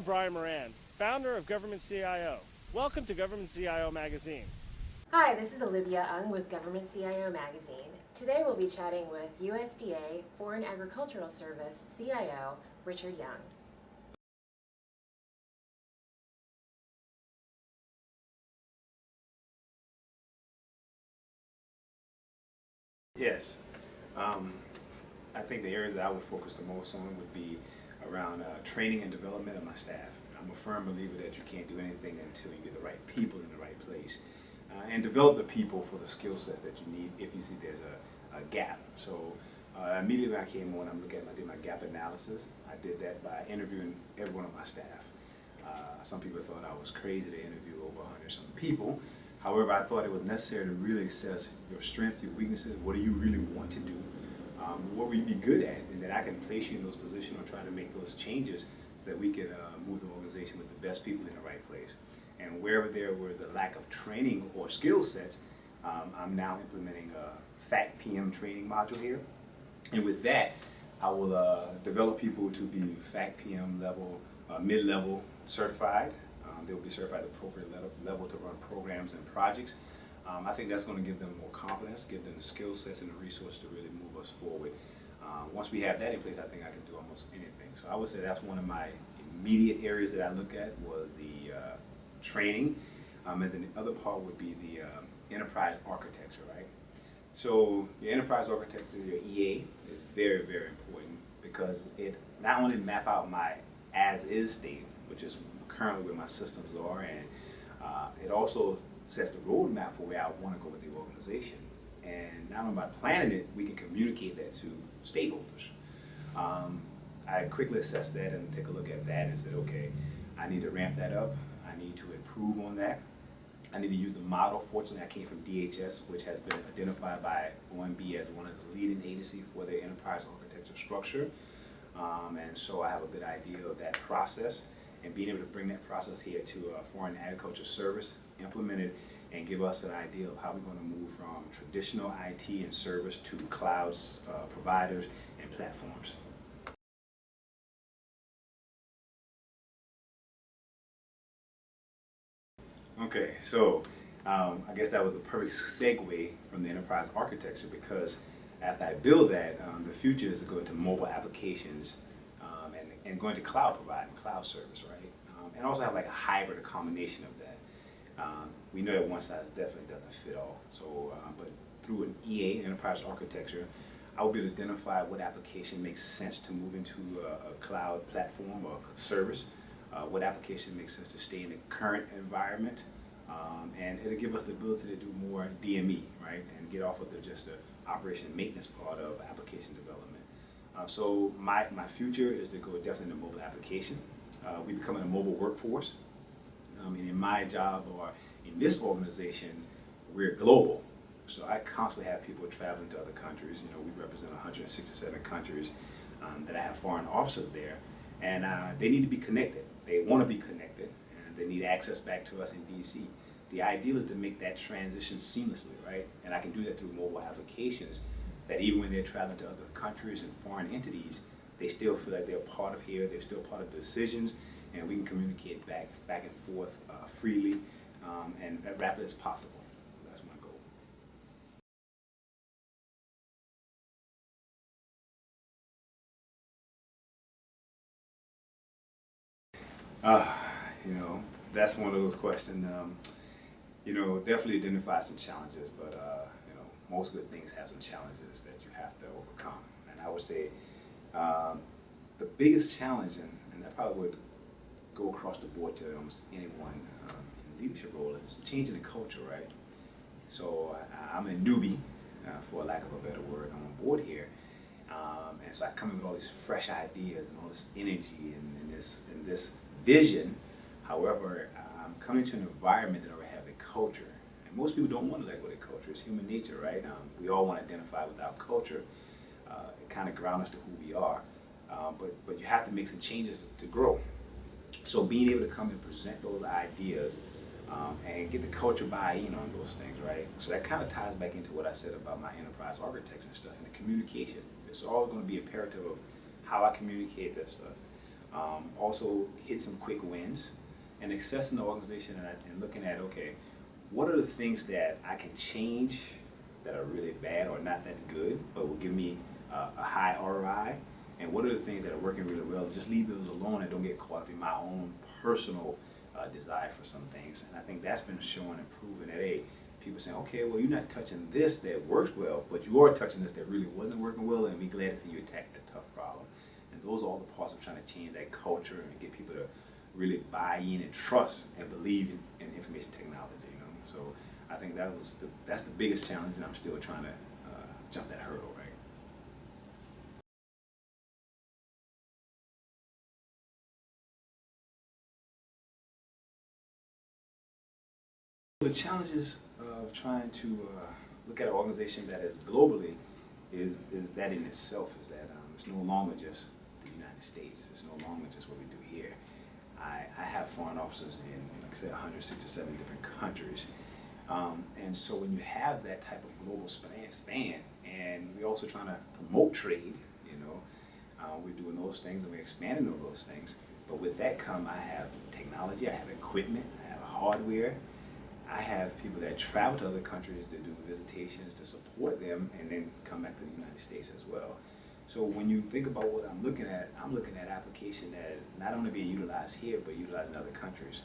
Brian Moran, founder of Government CIO. Welcome to Government CIO Magazine. Hi, this is Olivia Ung with Government CIO Magazine. Today we'll be chatting with USDA Foreign Agricultural Service CIO, Richard Young. Yes. I think the areas that I would focus the most on would be around training and development of my staff. I'm a firm believer that you can't do anything until you get the right people in the right place. And develop the people for the skill sets that you need if you see there's a gap. So immediately when I came on, I did my gap analysis. I did that by interviewing every one of my staff. Some people thought I was crazy to interview over 100-some people. However, I thought it was necessary to really assess your strengths, your weaknesses, what do you really want to do, what will you be good at, and that I can place you in those positions or try to make those changes so that we can move the organization with the best people in the right place. And wherever there was a lack of training or skill sets, I'm now implementing a FACT PM training module here. And with that, I will develop people to be FACT PM level, mid-level certified. They'll be certified at the appropriate level to run programs and projects. I think that's going to give them more confidence, give them the skill sets and the resources to really move us forward. Once we have that in place, I think I can do almost anything. So I would say that's one of my immediate areas that I look at was the training, and then the other part would be the enterprise architecture, right? So your enterprise architecture, your EA, is very, very important because it not only map out my as-is state, which is currently where my systems are, and it also sets the roadmap for where I want to go with the organization. And not only by planning it, we can communicate that to stakeholders. I quickly assessed that and take a look at that and said, okay, I need to ramp that up. I need to improve on that. I need to use the model. Fortunately, I came from DHS, which has been identified by OMB as one of the leading agencies for their enterprise architecture structure. And so I have a good idea of that process, and being able to bring that process here to a Foreign Agriculture Service, implement it, and give us an idea of how we're going to move from traditional IT and service to clouds, providers, and platforms. Okay, so I guess that was the perfect segue from the enterprise architecture, because after I build that, the future is to go into mobile applications and going to cloud providing, cloud service, right? And also have like a hybrid, a combination of that. We know that one size definitely doesn't fit all. So, but through an EA, enterprise architecture, I will be able to identify what application makes sense to move into a cloud platform or service, what application makes sense to stay in the current environment, and it'll give us the ability to do more DME, right, and get off of just the operation and maintenance part of application development. So my future is to go definitely into mobile application. We're becoming a mobile workforce, and in my job or in this organization, we're global. So I constantly have people traveling to other countries. You know, we represent 167 countries that I have foreign officers there, and they need to be connected. They want to be connected, and they need access back to us in DC. The ideal is to make that transition seamlessly, right? And I can do that through mobile applications that even when they're traveling to other countries and foreign entities, they still feel like they're part of here, they're still part of the decisions, and we can communicate back and forth freely and as rapidly as possible. That's my goal. You know, that's one of those questions. You know, definitely identify some challenges, but you know, most good things have some challenges that you have to overcome. And I would say the biggest challenge, and I probably would go across the board to almost anyone in leadership role, is changing the culture, right? So I'm a newbie, for lack of a better word, on board here, and so I come in with all these fresh ideas and all this energy and this vision. However, I'm coming to an environment that already have a culture, and most people don't want to let go of their culture. It's human nature, right? We all want to identify with our culture. It kind of grounds us to who we are, but you have to make some changes to grow. So being able to come and present those ideas and get the culture buy-in on those things, right? So that kind of ties back into what I said about my enterprise architecture and stuff and the communication. It's all going to be imperative of how I communicate that stuff. Also hit some quick wins, and assessing the organization and looking at, okay, what are the things that I can change that are really bad or not that good, but will give me a high ROI, and what are the things that are working really well, just leave those alone and don't get caught up in my own personal desire for some things. And I think that's been shown and proven that, hey, people saying, okay, well, you're not touching this that works well, but you are touching this that really wasn't working well, and we're glad to see you attack that tough problem. And those are all the parts of trying to change that culture and get people to really buy in and trust and believe in information technology. You know, so I think that's the biggest challenge, and I'm still trying to jump that hurdle, right? The challenges of trying to look at an organization that is globally is that in itself is that it's no longer just the United States. It's no longer just what we do here. I have foreign officers in, like I said, 167 different countries. And so when you have that type of global span, and we're also trying to promote trade, you know, we're doing those things and we're expanding on those things. But with that come, I have technology, I have equipment, I have hardware. I have people that travel to other countries to do visitations to support them and then come back to the United States as well. So when you think about what I'm looking at application that not only being utilized here, but utilized in other countries.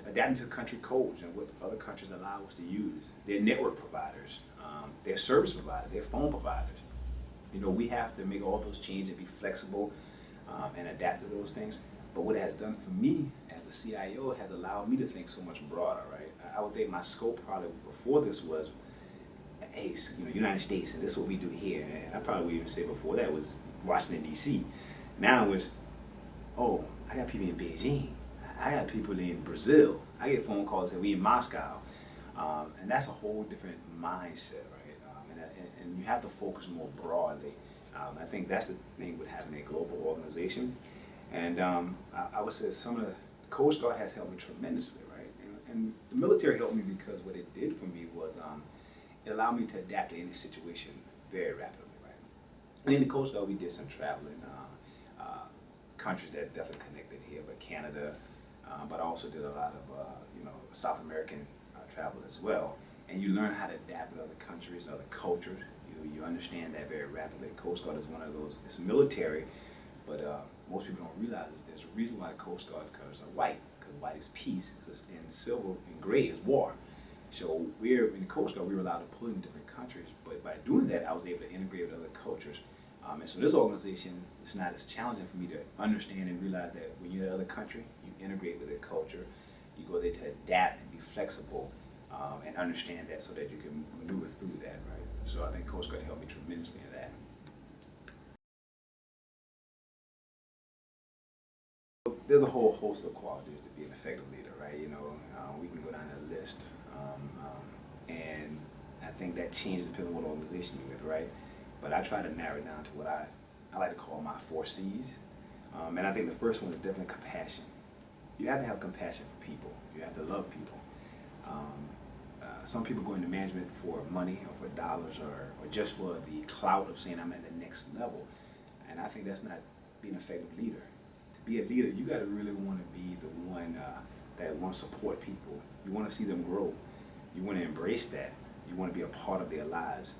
Adapting to country codes and what other countries allow us to use. Their network providers, their service providers, their phone providers. You know, we have to make all those changes and be flexible and adapt to those things. But what it has done for me as a CIO has allowed me to think so much broader, right? I would think my scope probably before this was, hey, you know, United States, and this is what we do here. And I probably would even say before that was Washington, D.C. Now it's, oh, I got people in Beijing. I got people in Brazil. I get phone calls that we in Moscow. And that's a whole different mindset, right? And you have to focus more broadly. I think that's the thing with having a global organization. And I would say some of the Coast Guard has helped me tremendously, right? And the military helped me because what it did for me was it allowed me to adapt to any situation very rapidly, right? And in the Coast Guard, we did some traveling, countries that definitely connected here, but Canada, but I also did a lot of, you know, South American travel as well. And you learn how to adapt with other countries, other cultures. You understand that very rapidly. Coast Guard is one of those, it's military, but most people don't realize that there's a reason why the Coast Guard colors are white, because white is peace, and silver and gray is war. So we're in the Coast Guard, we were allowed to pull in different countries, but by doing that, I was able to integrate with other cultures. And so this organization, it's not as challenging for me to understand and realize that when you're in another country, you integrate with their culture, you go there to adapt and be flexible, and understand that so that you can maneuver through that, right? So I think Coast Guard helped me tremendously in that. There's a whole host of qualities to be an effective leader, right? You know, we can go down that list, and I think that changes depending on what organization you're with, right? But I try to narrow it down to what I like to call my 4 C's, and I think the first one is definitely compassion. You have to have compassion for people. You have to love people. Some people go into management for money or for dollars or just for the clout of saying I'm at the next level, and I think that's not being an effective leader. To be a leader, you got to really want to be the one that want to support people. You want to see them grow. You want to embrace that. You want to be a part of their lives.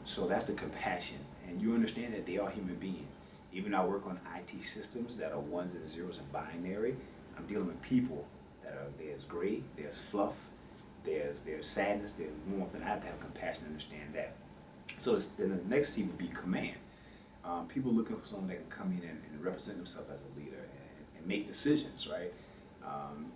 So that's the compassion, and you understand that they are human beings. Even though I work on IT systems that are ones and zeros and binary, I'm dealing with people that are, there's gray, there's fluff, there's sadness, there's warmth, and I have to have compassion to understand that. So then the next C would be command. People looking for someone that can come in and represent themselves as a leader and make decisions, right?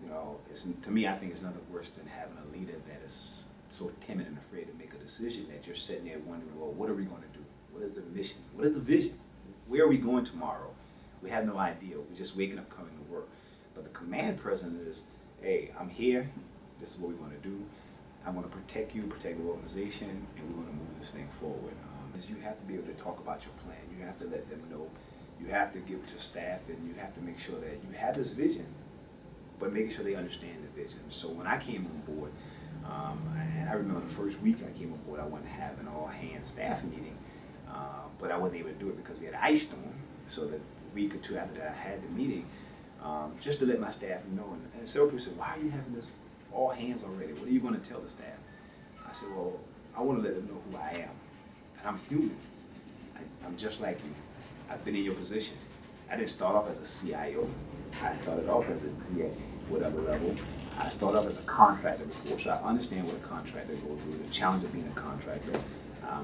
You know, to me, I think it's nothing worse than having a leader that is so timid and afraid to make a decision that you're sitting there wondering, well, what are we going to do? What is the mission? What is the vision? Where are we going tomorrow? We have no idea. We're just waking up, coming to work. But the command person is, hey, I'm here. This is what we're going to do. I'm going to protect you, protect the organization, and we're going to move this thing forward. You have to be able to talk about your plan. You have to let them know. You have to give it to staff, and you have to make sure that you have this vision, but making sure they understand the vision. So when I came on board, and I remember the first week I came on board, I wanted to have an all-hands staff meeting, but I wasn't able to do it because we had an ice storm. So that week or two after that I had the meeting, just to let my staff know. And several people said, why are you having this all hands already? What are you going to tell the staff? I said, well, I want to let them know who I am. I'm human. I'm just like you. I've been in your position. I didn't start off as a CIO. I started off as a whatever level. I started off as a contractor before, so I understand what a contractor goes through, the challenge of being a contractor.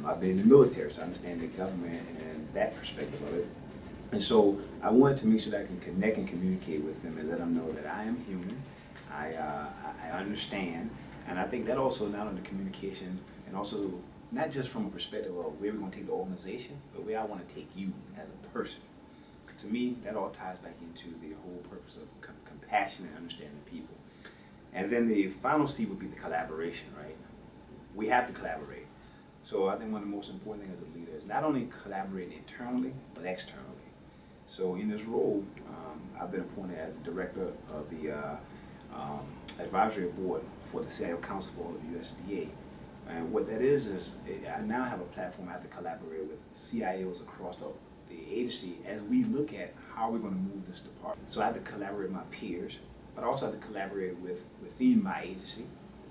I've been in the military, so I understand the government and that perspective of it. And so I wanted to make sure that I can connect and communicate with them and let them know that I am human. I understand, and I think that also not only communication and also not just from a perspective of where we're going to take the organization, but where I want to take you as a person. To me, that all ties back into the whole purpose of compassion and understanding people. And then the final C would be the collaboration, right? We have to collaborate. So I think one of the most important things as a leader is not only collaborating internally, but externally. So in this role, I've been appointed as the director of the advisory board for the CIO Council for all of USDA. And what that is I now have a platform I have to collaborate with CIOs across the agency as we look at how we're going to move this department. So I have to collaborate with my peers, but I also have to collaborate within my agency.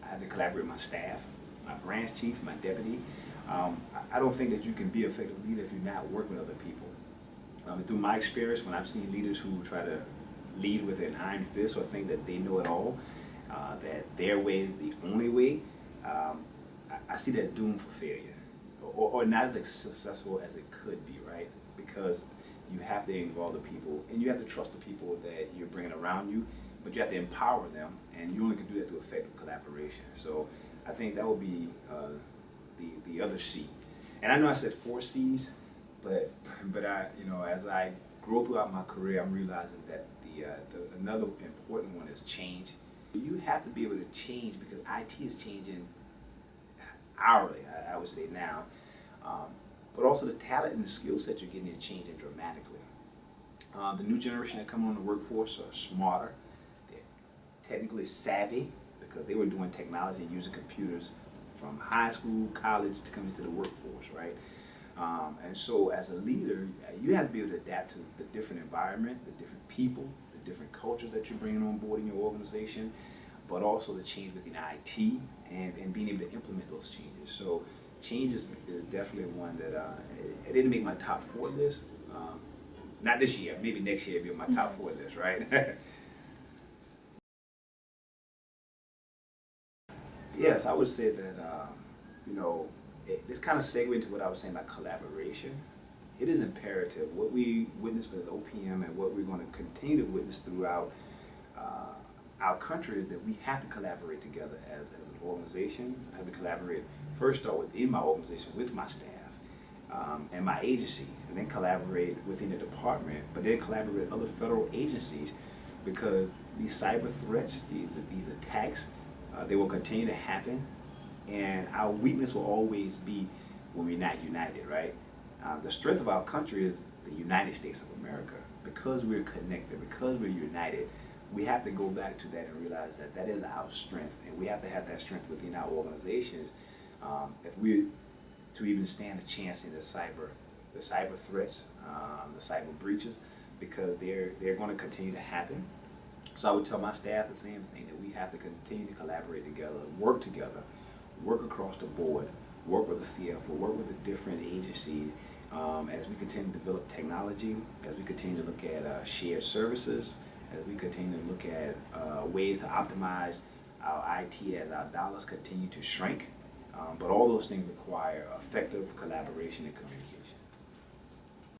I have to collaborate with my staff, my branch chief, my deputy. I don't think that you can be an effective leader if you're not working with other people. Through my experience, when I've seen leaders who try to lead with an iron fist or think that they know it all, that their way is the only way, I see that doomed for failure, or not as successful as it could be, right? Because you have to involve the people, and you have to trust the people that you're bringing around you, but you have to empower them, and you only can do that through effective collaboration. So I think that would be the other C. And I know I said 4 C's, but I, as I grow throughout my career, I'm realizing that another important one is change. You have to be able to change because IT is changing hourly, I would say now. But also the talent and the skill set you're getting is changing dramatically. The new generation that come on the workforce are smarter, they're technically savvy because they were doing technology and using computers from high school, college to come into the workforce, right? And so as a leader, you have to be able to adapt to the different environment, the different people, the different cultures that you're bringing on board in your organization, but also the change within IT and being able to implement those changes. So change is definitely one that it didn't make my top 4 list. Not this year, maybe next year it'll be on my top 4 list, right? Yes, I would say that, this kind of segue into what I was saying about collaboration. It is imperative. What we witness with OPM and what we're going to continue to witness throughout our country is that we have to collaborate together as an organization. I have to collaborate first off within my organization with my staff and my agency, and then collaborate within the department, but then collaborate with other federal agencies because these cyber threats, these attacks, they will continue to happen, and our weakness will always be when we're not united, right? The strength of our country is the United States of America. Because we're connected, because we're united, we have to go back to that and realize that that is our strength, and we have to have that strength within our organizations if we're to even stand a chance in the cyber threats, the cyber breaches, because they're going to continue to happen. So I would tell my staff the same thing, that we have to continue to collaborate together, work across the board, work with the CFO, work with the different agencies as we continue to develop technology, as we continue to look at shared services, as we continue to look at ways to optimize our IT as our dollars continue to shrink. But all those things require effective collaboration and communication.